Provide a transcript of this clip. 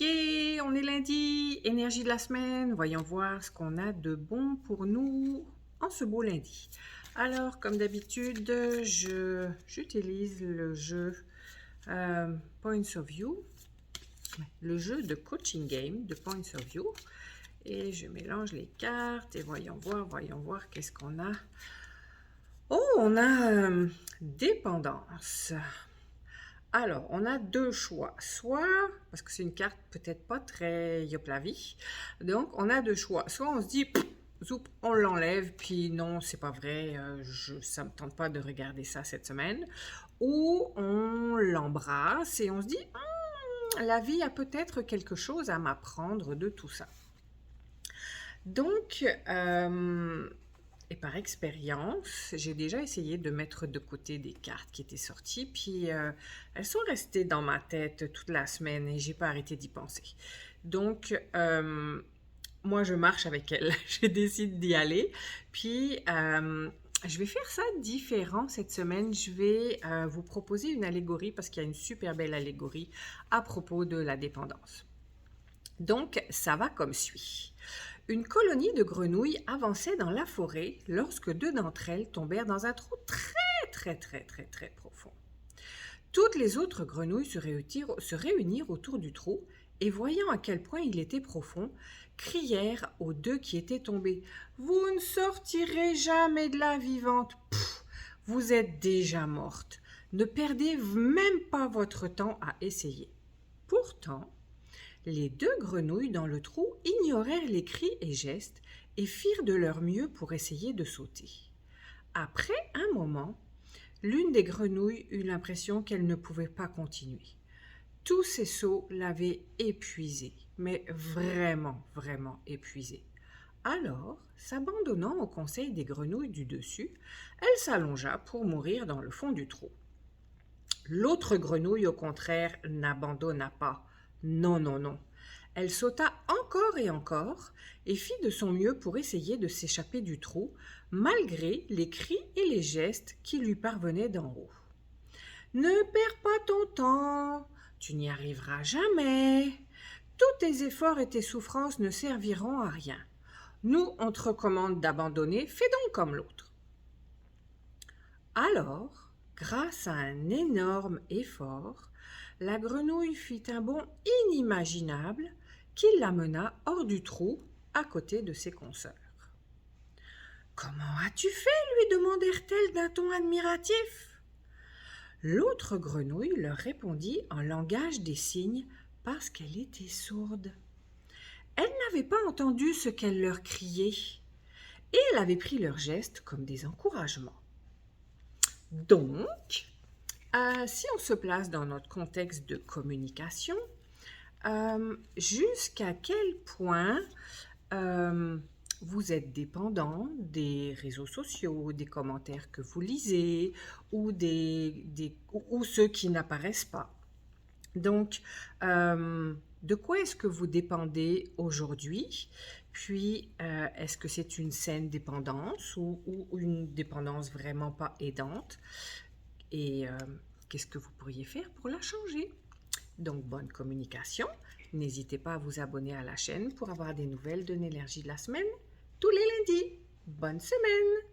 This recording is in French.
Yeah, on est lundi, énergie de la semaine. Voyons voir ce qu'on a de bon pour nous en ce beau lundi. Alors, comme d'habitude, j'utilise le jeu Points of View, le jeu de coaching game de Points of View. Et je mélange les cartes et voyons voir qu'est-ce qu'on a. Oh, on a dépendance. Alors, on a deux choix. Soit, parce que c'est une carte peut-être pas très yop la vie, donc on a deux choix. Soit on se dit, zoup, on l'enlève, puis non, c'est pas vrai, ça me tente pas de regarder ça cette semaine. Ou on l'embrasse et on se dit, la vie a peut-être quelque chose à m'apprendre de tout ça. Donc, et par expérience, j'ai déjà essayé de mettre de côté des cartes qui étaient sorties, puis elles sont restées dans ma tête toute la semaine et j'ai pas arrêté d'y penser. Donc, moi, je marche avec elles. Je décide d'y aller. Puis, je vais faire ça différent cette semaine. Je vais vous proposer une allégorie parce qu'il y a une super belle allégorie à propos de la dépendance. Donc, ça va comme suit. Une colonie de grenouilles avançait dans la forêt lorsque deux d'entre elles tombèrent dans un trou très profond. Toutes les autres grenouilles se réunirent autour du trou et voyant à quel point il était profond, crièrent aux deux qui étaient tombés « Vous ne sortirez jamais de là vivante. Pff, vous êtes déjà morte. Ne perdez même pas votre temps à essayer. » Pourtant, les deux grenouilles dans le trou ignorèrent les cris et gestes et firent de leur mieux pour essayer de sauter. Après un moment, l'une des grenouilles eut l'impression qu'elle ne pouvait pas continuer. Tous ces sauts l'avaient épuisée, mais vraiment épuisée. Alors, s'abandonnant au conseil des grenouilles du dessus, elle s'allongea pour mourir dans le fond du trou. L'autre grenouille, au contraire, n'abandonna pas. Non. Elle sauta encore et encore et fit de son mieux pour essayer de s'échapper du trou, malgré les cris et les gestes qui lui parvenaient d'en haut. « Ne perds pas ton temps, tu n'y arriveras jamais. Tous tes efforts et tes souffrances ne serviront à rien. Nous, on te recommande d'abandonner, fais donc comme l'autre. » Alors, grâce à un énorme effort, la grenouille fit un bond inimaginable qui l'amena hors du trou à côté de ses consoeurs. « Comment as-tu fait ?» lui demandèrent-elles d'un ton admiratif. L'autre grenouille leur répondit en langage des signes parce qu'elle était sourde. Elle n'avait pas entendu ce qu'elle leur criait et elle avait pris leurs gestes comme des encouragements. Donc, si on se place dans notre contexte de communication, jusqu'à quel point vous êtes dépendant des réseaux sociaux, des commentaires que vous lisez ou ceux qui n'apparaissent pas. Donc, de quoi est-ce que vous dépendez aujourd'hui? Puis, est-ce que c'est une saine dépendance ou une dépendance vraiment pas aidante? Et qu'est-ce que vous pourriez faire pour la changer? Donc, bonne communication. N'hésitez pas à vous abonner à la chaîne pour avoir des nouvelles de l'énergie de la semaine tous les lundis. Bonne semaine!